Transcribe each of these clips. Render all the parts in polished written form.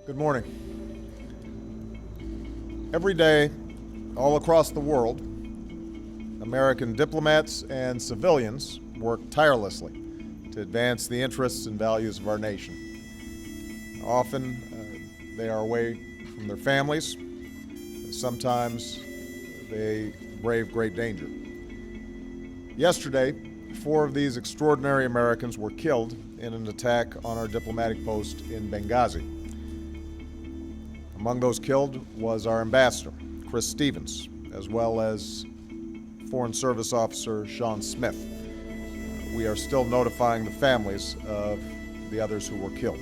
Good morning. Every day, all across the world, American diplomats and civilians work tirelessly to advance the interests and values of our nation. Often, they are away from their families. Sometimes they brave great danger. Yesterday, 4 of these extraordinary Americans were killed in an attack on our diplomatic post in Benghazi. Among those killed was our ambassador, Chris Stevens, as well as Foreign Service Officer Sean Smith. We are still notifying the families of the others who were killed.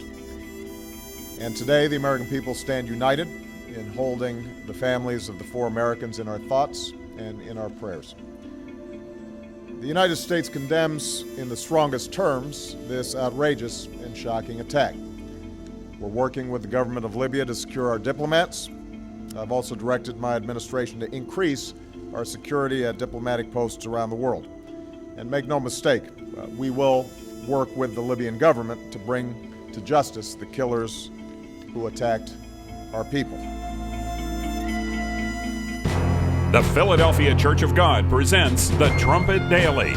And today, the American people stand united in holding the families of the 4 Americans in our thoughts and in our prayers. The United States condemns in the strongest terms this outrageous and shocking attack. We're working with the government of Libya to secure our diplomats. I've also directed my administration to increase our security at diplomatic posts around the world. And make no mistake, we will work with the Libyan government to bring to justice the killers who attacked our people. The Philadelphia Church of God presents the Trumpet Daily.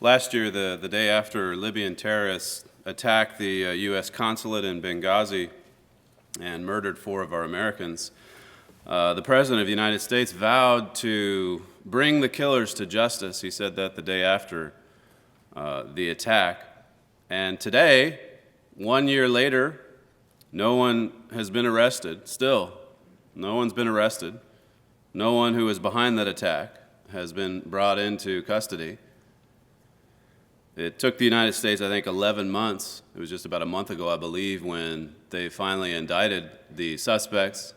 Last year, the day after Libyan terrorists attacked the U.S. consulate in Benghazi and murdered 4 of our Americans, the President of the United States vowed to bring the killers to justice. He said that the day after the attack. And today, 1 year later, no one has been arrested. Still, no one's been arrested. No one who was behind that attack has been brought into custody. It took the United States, I think, 11 months. It was just about a month ago, I believe, when they finally indicted the suspects,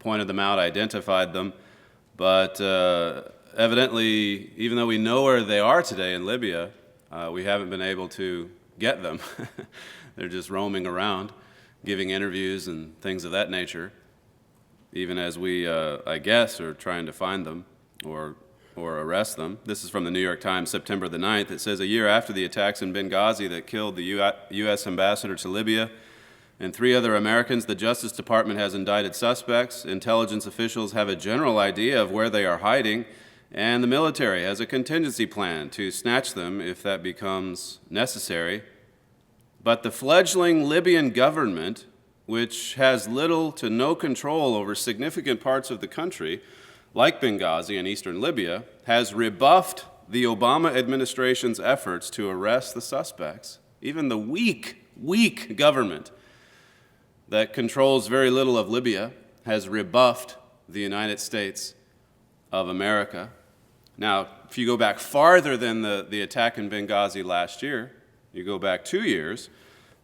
pointed them out, identified them. But evidently, even though we know where they are today in Libya, we haven't been able to get them. They're just roaming around, giving interviews and things of that nature, even as we, I guess, are trying to find them or arrest them. This is from the New York Times, September the 9th. It says, a year after the attacks in Benghazi that killed the U.S. ambassador to Libya and 3 other Americans, the Justice Department has indicted suspects. Intelligence officials have a general idea of where they are hiding, and the military has a contingency plan to snatch them if that becomes necessary. But the fledgling Libyan government, which has little to no control over significant parts of the country, like Benghazi and eastern Libya, has rebuffed the Obama administration's efforts to arrest the suspects. Even the weak government that controls very little of Libya has rebuffed the United States of America. Now, if you go back farther than the attack in Benghazi last year, you go back 2 years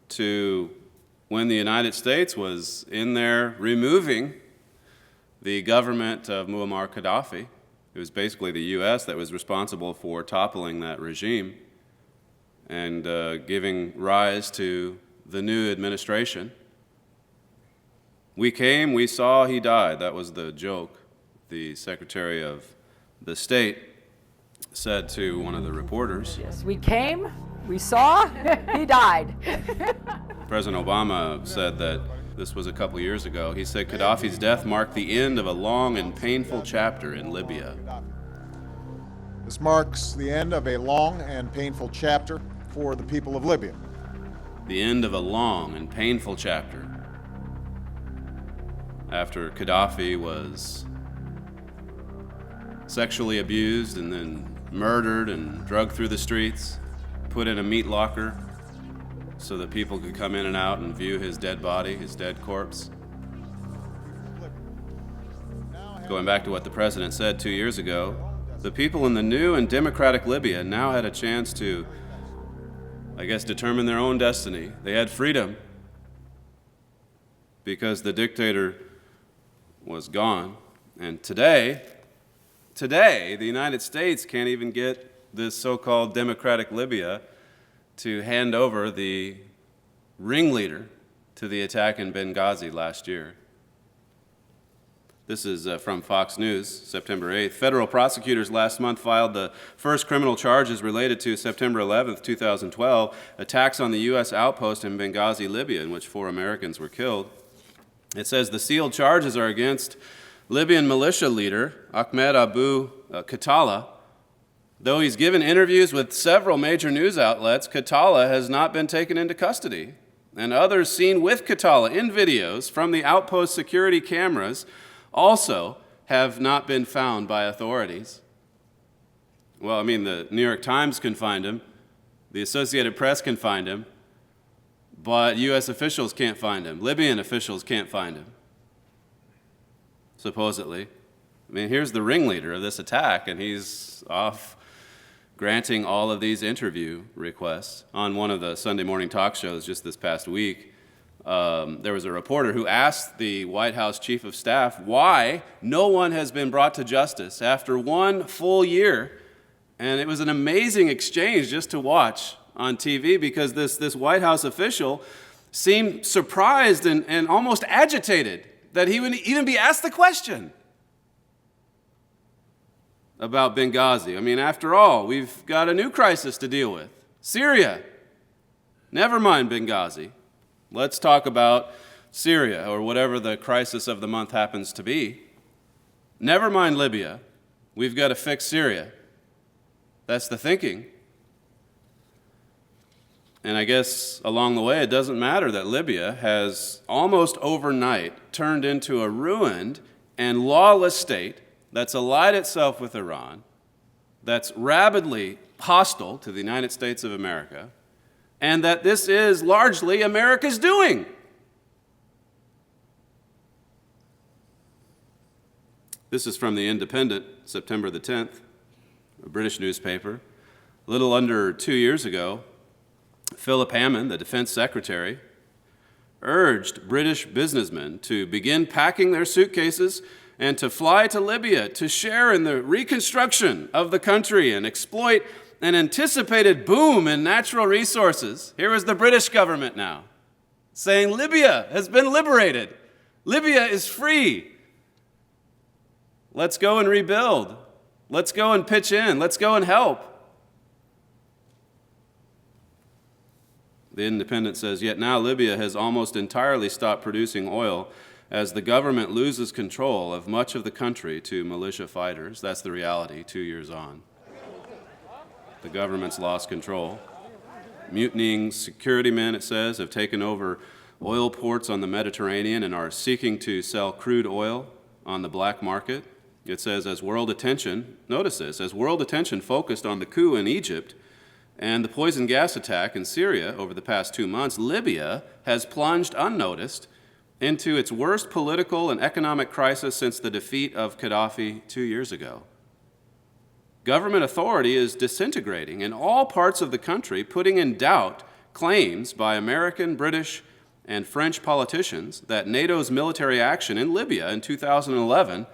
to when the United States was in there removing the government of Muammar Gaddafi. It was basically the U.S. that was responsible for toppling that regime and giving rise to the new administration. We came, we saw, he died. That was the joke the Secretary of the State said to one of the reporters. Yes, we came, we saw, he died. President Obama said that this was a couple years ago. He said Gaddafi's death marked the end of a long and painful chapter in Libya. This marks the end of a long and painful chapter for the people of Libya. The end of a long and painful chapter. After Gaddafi was sexually abused and then murdered and drugged through the streets, put in a meat locker, so that people could come in and out and view his dead body, his dead corpse. Going back to what the president said 2 years ago, the people in the new and democratic Libya now had a chance to, I guess, determine their own destiny. They had freedom because the dictator was gone And today, the United States can't even get this so-called democratic Libya to hand over the ringleader to the attack in Benghazi last year. This is from Fox News, September 8th. Federal prosecutors last month filed the first criminal charges related to September 11th, 2012, attacks on the U.S. outpost in Benghazi, Libya, in which 4 Americans were killed. It says the sealed charges are against Libyan militia leader Ahmed Abu Khattala. Though he's given interviews with several major news outlets, Khattala has not been taken into custody. And others seen with Khattala in videos from the outpost security cameras also have not been found by authorities. Well, I mean, the New York Times can find him, the Associated Press can find him, but U.S. officials can't find him. Libyan officials can't find him, supposedly. I mean, here's the ringleader of this attack, and he's off granting all of these interview requests. On one of the Sunday morning talk shows just this past week, there was a reporter who asked the White House Chief of Staff why no one has been brought to justice after 1 full year. And it was an amazing exchange just to watch on TV, because this White House official seemed surprised and almost agitated that he would even be asked the question about Benghazi. I mean, after all, we've got a new crisis to deal with. Syria. Never mind Benghazi. Let's talk about Syria, or whatever the crisis of the month happens to be. Never mind Libya. We've got to fix Syria. That's the thinking. And I guess along the way, it doesn't matter that Libya has almost overnight turned into a ruined and lawless state that's allied itself with Iran, that's rabidly hostile to the United States of America, and that this is largely America's doing. This is from The Independent, September the 10th, a British newspaper. A little under 2 years ago, Philip Hammond, the defense secretary, urged British businessmen to begin packing their suitcases and to fly to Libya to share in the reconstruction of the country and exploit an anticipated boom in natural resources. Here is the British government now saying Libya has been liberated. Libya is free. Let's go and rebuild. Let's go and pitch in. Let's go and help. The Independent says, yet now Libya has almost entirely stopped producing oil as the government loses control of much of the country to militia fighters. That's the reality 2 years on. The government's lost control. Mutinying security men, it says, have taken over oil ports on the Mediterranean and are seeking to sell crude oil on the black market. It says, as world attention, notice this, as world attention focused on the coup in Egypt and the poison gas attack in Syria over the past 2 months, Libya has plunged unnoticed into its worst political and economic crisis since the defeat of Gaddafi 2 years ago. Government authority is disintegrating in all parts of the country, putting in doubt claims by American, British, and French politicians that NATO's military action in Libya in 2011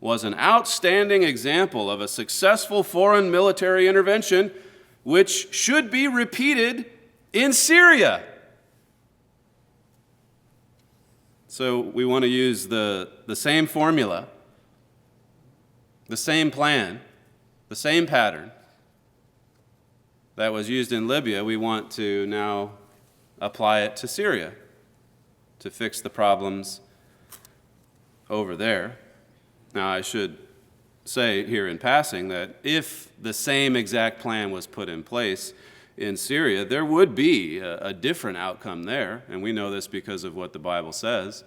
was an outstanding example of a successful foreign military intervention which should be repeated in Syria. So we want to use the same formula, the same plan, the same pattern that was used in Libya. We want to now apply it to Syria to fix the problems over there. Now, I should say here in passing that if the same exact plan was put in place in Syria, there would be a different outcome there, and we know this because of what the Bible says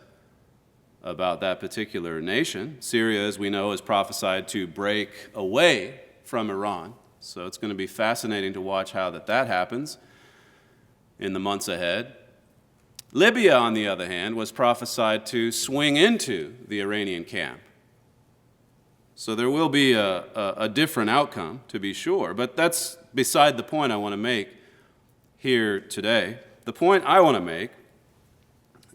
about that particular nation. Syria, as we know, is prophesied to break away from Iran, so it's going to be fascinating to watch how that happens in the months ahead. Libya, on the other hand, was prophesied to swing into the Iranian camp. So there will be a different outcome, to be sure, but that's beside the point I want to make here today. The point I want to make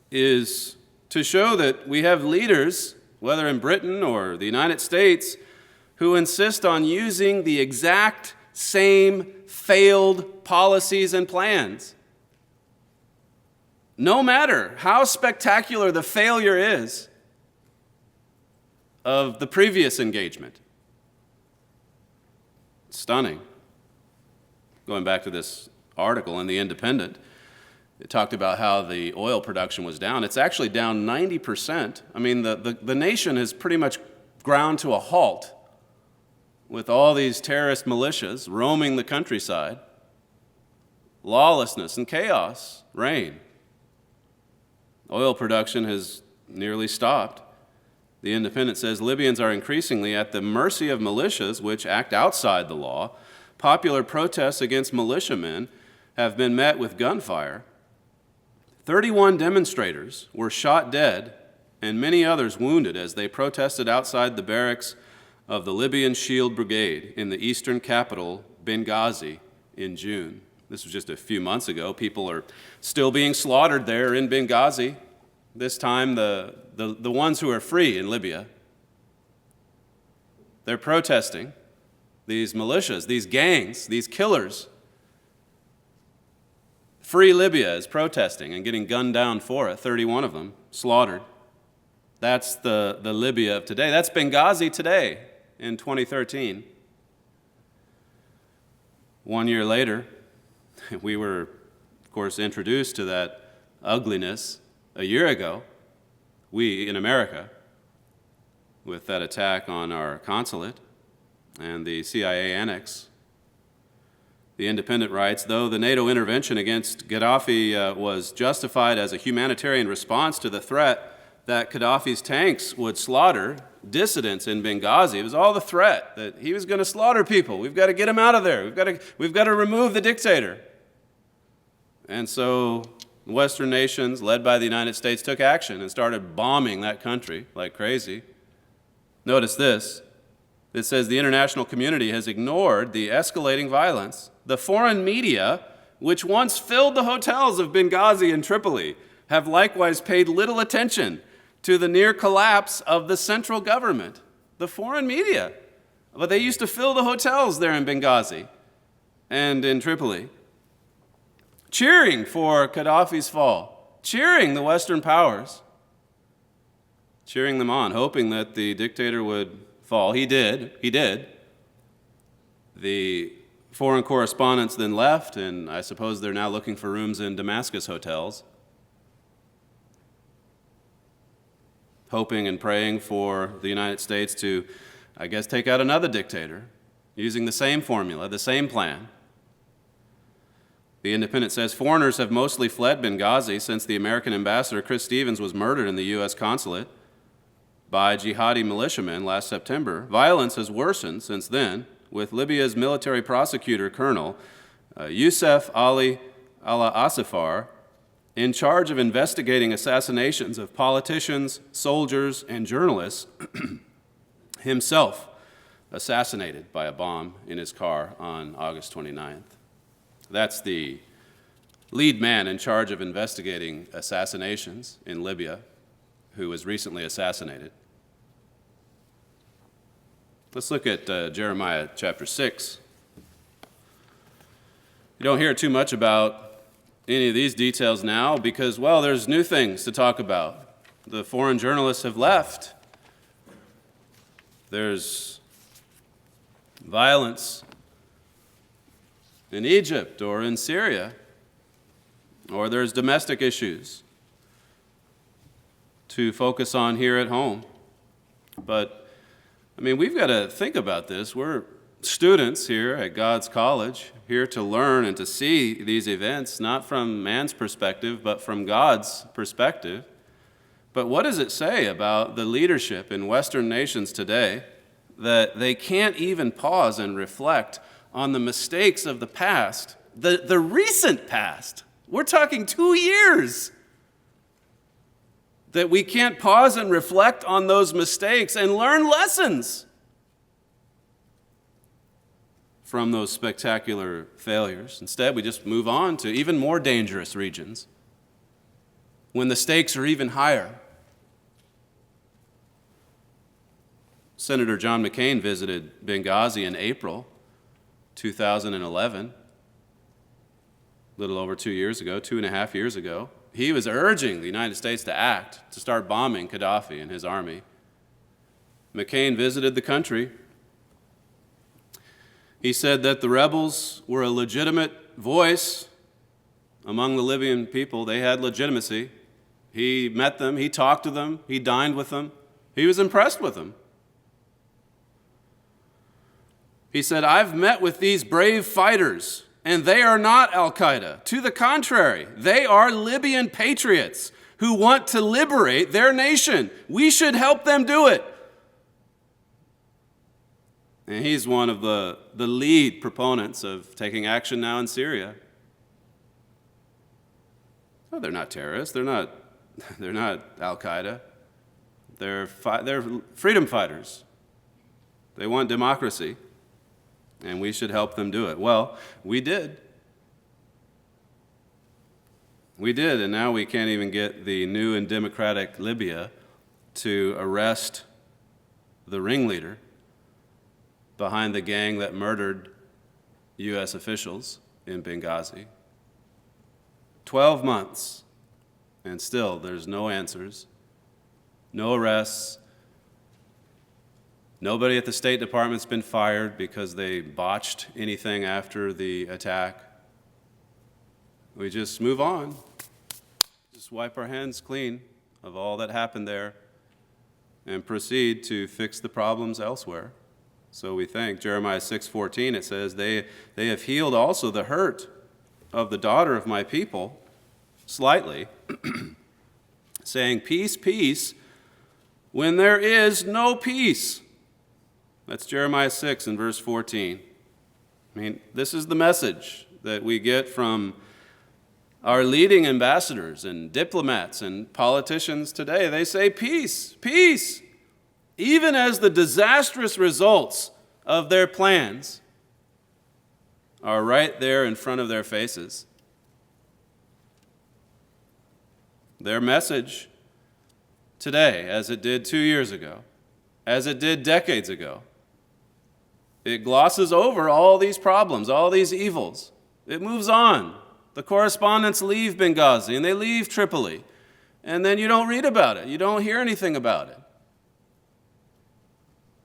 is to show that we have leaders whether in Britain or the United States, who insist on using the exact same failed policies and plans. No matter how spectacular the failure is of the previous engagement. Stunning. Going back to this article in The Independent, it talked about how the oil production was down. It's actually down 90%. I mean, the nation has pretty much ground to a halt with all these terrorist militias roaming the countryside. Lawlessness and chaos reign. Oil production has nearly stopped. The Independent says Libyans are increasingly at the mercy of militias which act outside the law. Popular protests against militiamen have been met with gunfire. 31 demonstrators were shot dead and many others wounded as they protested outside the barracks of the Libyan Shield Brigade in the eastern capital, Benghazi, in June. This was just a few months ago. People are still being slaughtered there in Benghazi. This time, the ones who are free in Libya. They're protesting. These militias, these gangs, these killers. Free Libya is protesting and getting gunned down for it, 31 of them slaughtered. That's the Libya of today. That's Benghazi today in 2013. 1 year later, we were, of course, introduced to that ugliness a year ago, we in America, with that attack on our consulate and the CIA annex. The Independent writes, though the NATO intervention against Gaddafi was justified as a humanitarian response to the threat that Gaddafi's tanks would slaughter dissidents in Benghazi, it was all the threat that he was going to slaughter people. We've got to get him out of there. We've got to remove the dictator. And so Western nations, led by the United States, took action and started bombing that country like crazy. Notice this. It says the international community has ignored the escalating violence. The foreign media, which once filled the hotels of Benghazi and Tripoli, have likewise paid little attention to the near collapse of the central government. The foreign media. But they used to fill the hotels there in Benghazi and in Tripoli, cheering for Gaddafi's fall, cheering the Western powers, cheering them on, hoping that the dictator would fall. He did. The foreign correspondents then left, and I suppose they're now looking for rooms in Damascus hotels, hoping and praying for the United States to, I guess, take out another dictator, using the same formula, the same plan. The Independent says foreigners have mostly fled Benghazi since the American ambassador, Chris Stevens, was murdered in the U.S. consulate by jihadi militiamen last September. Violence has worsened since then, with Libya's military prosecutor, Colonel Youssef Ali al-Asifar, in charge of investigating assassinations of politicians, soldiers, and journalists, himself assassinated by a bomb in his car on August 29th. That's the lead man in charge of investigating assassinations in Libya, who was recently assassinated. Let's look at Jeremiah chapter 6. You don't hear too much about any of these details now because, well, there's new things to talk about. The foreign journalists have left. There's violence in Egypt or in Syria, or there's domestic issues to focus on here at home. But, I mean, we've got to think about this. We're students here at God's college, here to learn and to see these events, not from man's perspective, but from God's perspective. But what does it say about the leadership in Western nations today that they can't even pause and reflect on the mistakes of the past, the recent past? We're talking 2 years. That we can't pause and reflect on those mistakes and learn lessons from those spectacular failures. Instead, we just move on to even more dangerous regions when the stakes are even higher. Senator John McCain visited Benghazi in April 2011, a little over 2 years ago, 2.5 years ago. He was urging the United States to act, to start bombing Gaddafi and his army. McCain visited the country. He said that the rebels were a legitimate voice among the Libyan people. They had legitimacy. He met them, he talked to them, he dined with them. He was impressed with them. He said, "I've met with these brave fighters, and they are not Al-Qaeda. To the contrary, they are Libyan patriots who want to liberate their nation. We should help them do it." And he's one of the lead proponents of taking action now in Syria. Oh, they're not terrorists. They're not Al-Qaeda. They're freedom fighters. They want democracy, and we should help them do it. Well, we did. We did, and now we can't even get the new and democratic Libya to arrest the ringleader behind the gang that murdered U.S. officials in Benghazi. 12 months, and still there's no answers, no arrests. Nobody at the State Department's been fired because they botched anything after the attack. We just move on, just wipe our hands clean of all that happened there and proceed to fix the problems elsewhere. So we think, Jeremiah 6:14, it says, they have healed also the hurt of the daughter of my people, slightly, saying, "Peace, peace," when there is no peace. That's Jeremiah 6 and verse 14. I mean, this is the message that we get from our leading ambassadors and diplomats and politicians today. They say, "Peace, peace," even as the disastrous results of their plans are right there in front of their faces. Their message today, as it did 2 years ago, as it did decades ago, it glosses over all these problems, all these evils. It moves on. The correspondents leave Benghazi and they leave Tripoli, and then you don't read about it. You don't hear anything about it.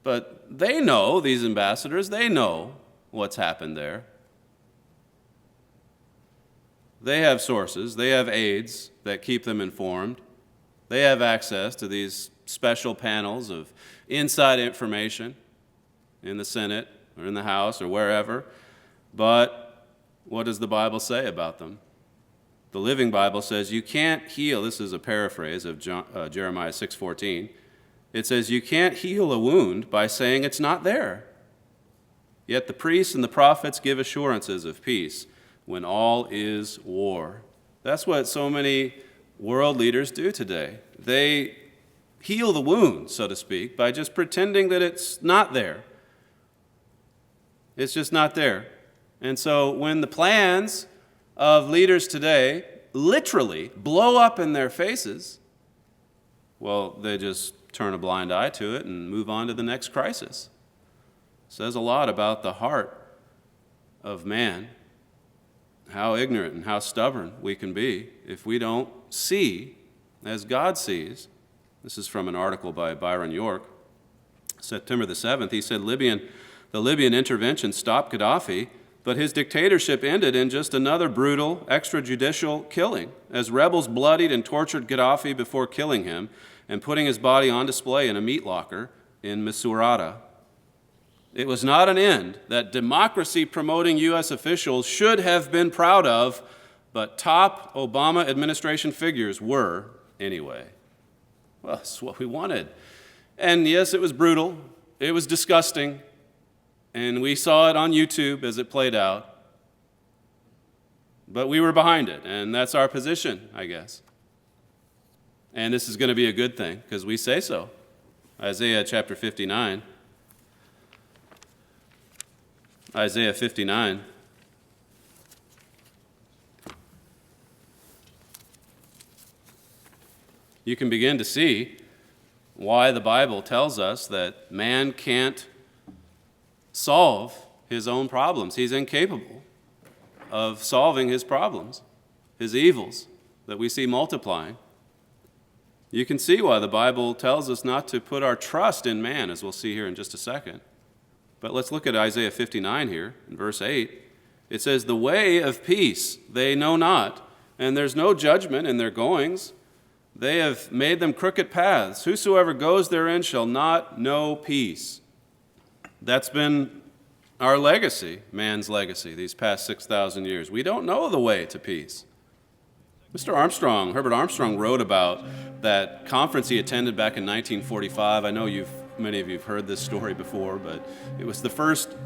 But they know, these ambassadors, they know what's happened there. They have sources, they have aides that keep them informed. They have access to these special panels of inside information in the Senate or in the House or wherever. But what does the Bible say about them? The Living Bible says you can't heal. This is a paraphrase of Jeremiah 6:14. It says you can't heal a wound by saying it's not there. Yet the priests and the prophets give assurances of peace when all is war. That's what so many world leaders do today. They heal the wound, so to speak, by just pretending that it's not there. It's just not there. And so when the plans of leaders today literally blow up in their faces, well, they just turn a blind eye to it and move on to the next crisis. It says a lot about the heart of man, how ignorant and how stubborn we can be if we don't see as God sees. This is from an article by Byron York, September the 7th. He said, the Libyan intervention stopped Gaddafi, but his dictatorship ended in just another brutal, extrajudicial killing, as rebels bloodied and tortured Gaddafi before killing him and putting his body on display in a meat locker in Misurata. It was not an end that democracy-promoting U.S. officials should have been proud of, but top Obama administration figures were anyway. Well, that's what we wanted. And yes, it was brutal. It was disgusting. And we saw it on YouTube as it played out. But we were behind it, and that's our position, I guess. And this is going to be a good thing, because we say so. Isaiah chapter 59. Isaiah 59. You can begin to see why the Bible tells us that man can't solve his own problems. He's incapable of solving his problems, his evils that we see multiplying. You can see why the Bible tells us not to put our trust in man, as we'll see here in just a second. But let's look at Isaiah 59 here, in verse 8. It says, "The way of peace they know not, and there's no judgment in their goings. They have made them crooked paths. Whosoever goes therein shall not know peace." That's been our legacy, man's legacy, these past 6,000 years. We don't know the way to peace. Mr. Armstrong, Herbert Armstrong, wrote about that conference he attended back in 1945. I know many of you have heard this story before, but it was the first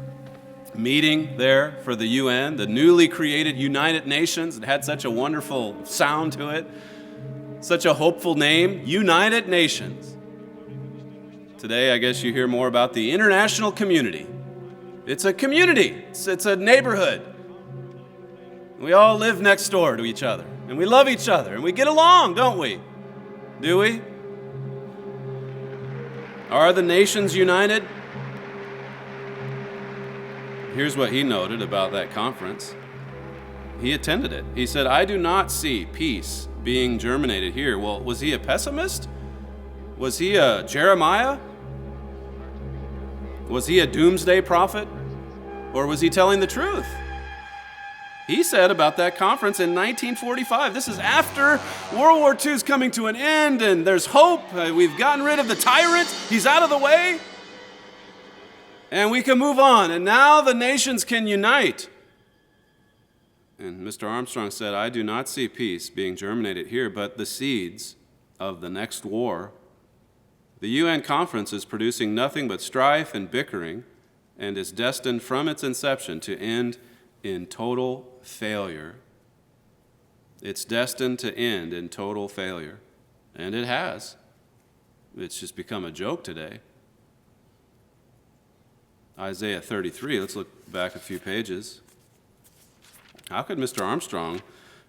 meeting there for the UN, the newly created United Nations. It had such a wonderful sound to it, such a hopeful name, United Nations. Today, I guess you hear more about the international community. It's a community. It's a neighborhood. We all live next door to each other, and we love each other, and we get along, don't we? Do we? Are the nations united? Here's what he noted about that conference. He attended it. He said, "I do not see peace being germinated here." Well, was he a pessimist? Was he a Jeremiah? Was he a doomsday prophet? Or was he telling the truth? He said about that conference in 1945, this is after World War II is coming to an end and there's hope. We've gotten rid of the tyrant. He's out of the way. And we can move on. And now the nations can unite. And Mr. Armstrong said, "I do not see peace being germinated here, but the seeds of the next war. The UN conference is producing nothing but strife and bickering and is destined from its inception to end in total failure." It's destined to end in total failure. And it has. It's just become a joke today. Isaiah 33, let's look back a few pages. How could Mr. Armstrong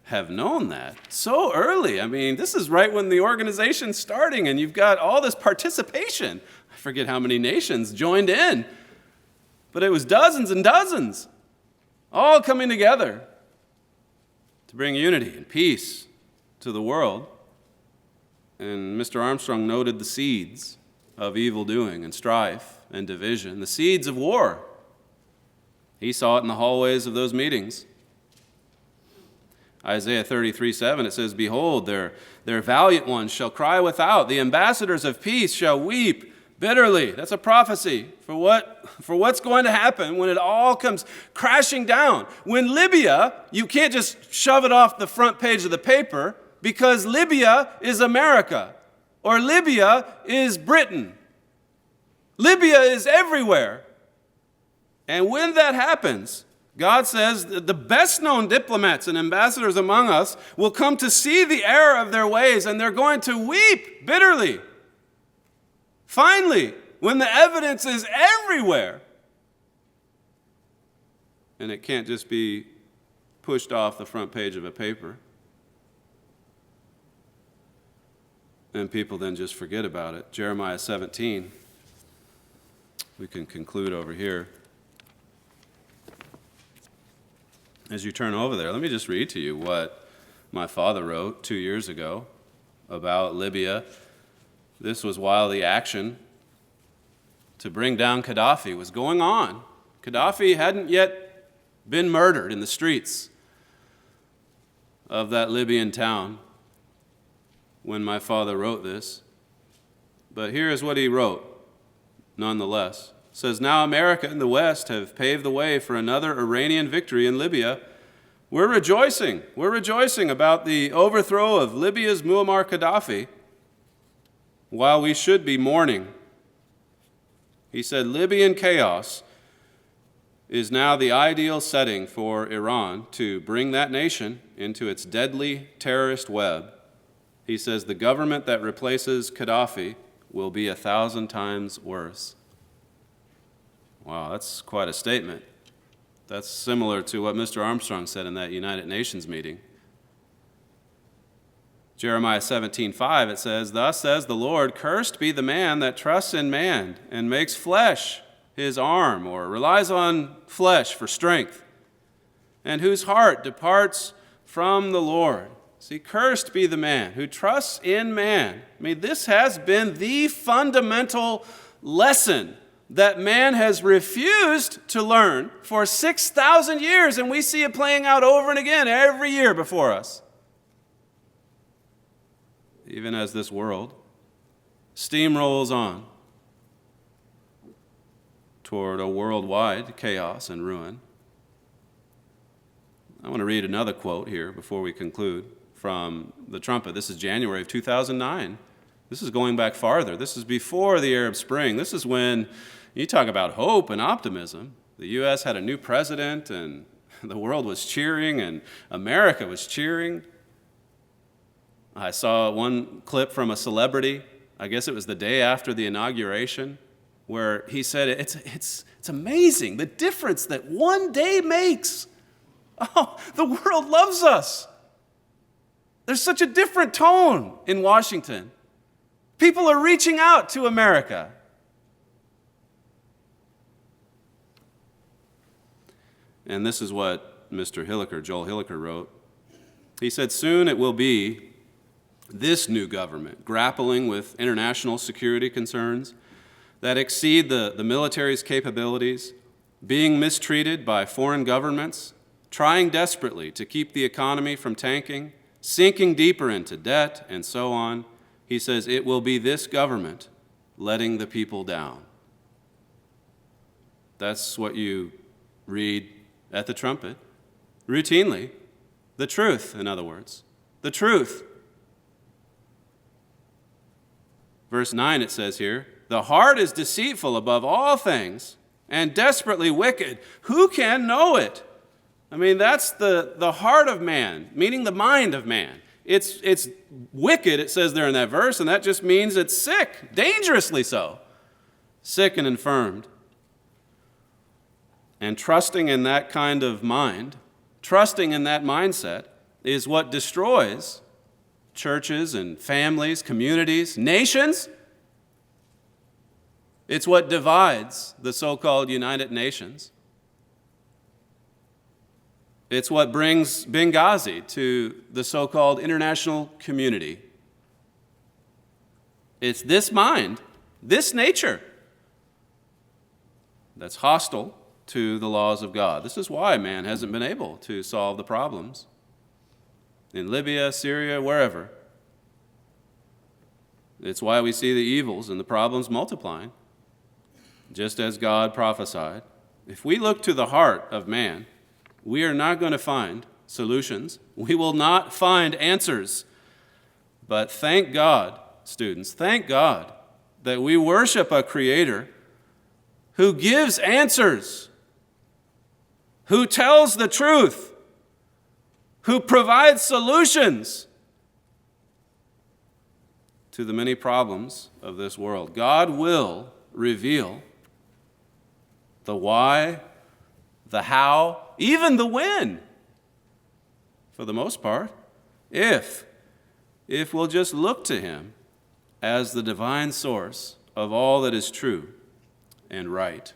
have known that so early? I mean, this is right when the organization's starting and you've got all this participation. I forget how many nations joined in, but it was dozens and dozens, all coming together to bring unity and peace to the world. And Mr. Armstrong noted the seeds of evil doing and strife and division, the seeds of war. He saw it in the hallways of those meetings. Isaiah 33:7, it says, "Behold, their valiant ones shall cry without. The ambassadors of peace shall weep bitterly." That's a prophecy for what's going to happen when it all comes crashing down. When Libya, you can't just shove it off the front page of the paper because Libya is America or Libya is Britain. Libya is everywhere. And when that happens, God says that the best-known diplomats and ambassadors among us will come to see the error of their ways, and they're going to weep bitterly. Finally, when the evidence is everywhere, and it can't just be pushed off the front page of a paper, and people then just forget about it. Jeremiah 17, we can conclude over here. As you turn over there, let me just read to you what my father wrote 2 years ago about Libya. This was while the action to bring down Gaddafi was going on. Gaddafi hadn't yet been murdered in the streets of that Libyan town when my father wrote this. But here is what he wrote, nonetheless. It says, "Now America and the West have paved the way for another Iranian victory in Libya. We're rejoicing. We're rejoicing about the overthrow of Libya's Muammar Gaddafi, while we should be mourning." He said, "Libyan chaos is now the ideal setting for Iran to bring that nation into its deadly terrorist web." He says, "The government that replaces Gaddafi will be 1,000 times worse." Wow, that's quite a statement. That's similar to what Mr. Armstrong said in that United Nations meeting. Jeremiah 17:5, it says, "Thus says the Lord, cursed be the man that trusts in man and makes flesh his arm," or relies on flesh for strength, "and whose heart departs from the Lord." See, cursed be the man who trusts in man. I mean, this has been the fundamental lesson that man has refused to learn for 6,000 years, and we see it playing out over and again every year before us. Even as this world steamrolls on toward a worldwide chaos and ruin. I want to read another quote here before we conclude from the Trumpet. This is January of 2009. This is going back farther. This is before the Arab Spring. This is when you talk about hope and optimism. The U.S. had a new president, and the world was cheering, and America was cheering. I saw one clip from a celebrity, I guess it was the day after the inauguration, where he said, it's amazing the difference that one day makes. Oh, the world loves us. There's such a different tone in Washington. People are reaching out to America. And this is what Mr. Hilliker, Joel Hilliker, wrote. He said, "Soon it will be this new government grappling with international security concerns that exceed the military's capabilities, being mistreated by foreign governments, trying desperately to keep the economy from tanking, sinking deeper into debt, and so on." He says, "It will be this government letting the people down." That's what you read at the Trumpet routinely. The truth, in other words. The truth. Verse 9, it says here, "The heart is deceitful above all things and desperately wicked. Who can know it?" I mean, that's the heart of man, meaning the mind of man. It's wicked, it says there in that verse, and that just means it's sick, dangerously so, sick and infirmed. And trusting in that kind of mind, trusting in that mindset, is what destroys churches and families, communities, nations. It's what divides the so-called United Nations. It's what brings Benghazi to the so-called international community. It's this mind, this nature, that's hostile to the laws of God. This is why man hasn't been able to solve the problems in Libya, Syria, wherever. It's why we see the evils and the problems multiplying, just as God prophesied. If we look to the heart of man, we are not going to find solutions. We will not find answers. But thank God, students, thank God that we worship a Creator who gives answers, who tells the truth, who provides solutions to the many problems of this world. God will reveal the why, the how, even the when, for the most part, if we'll just look to Him as the divine source of all that is true and right.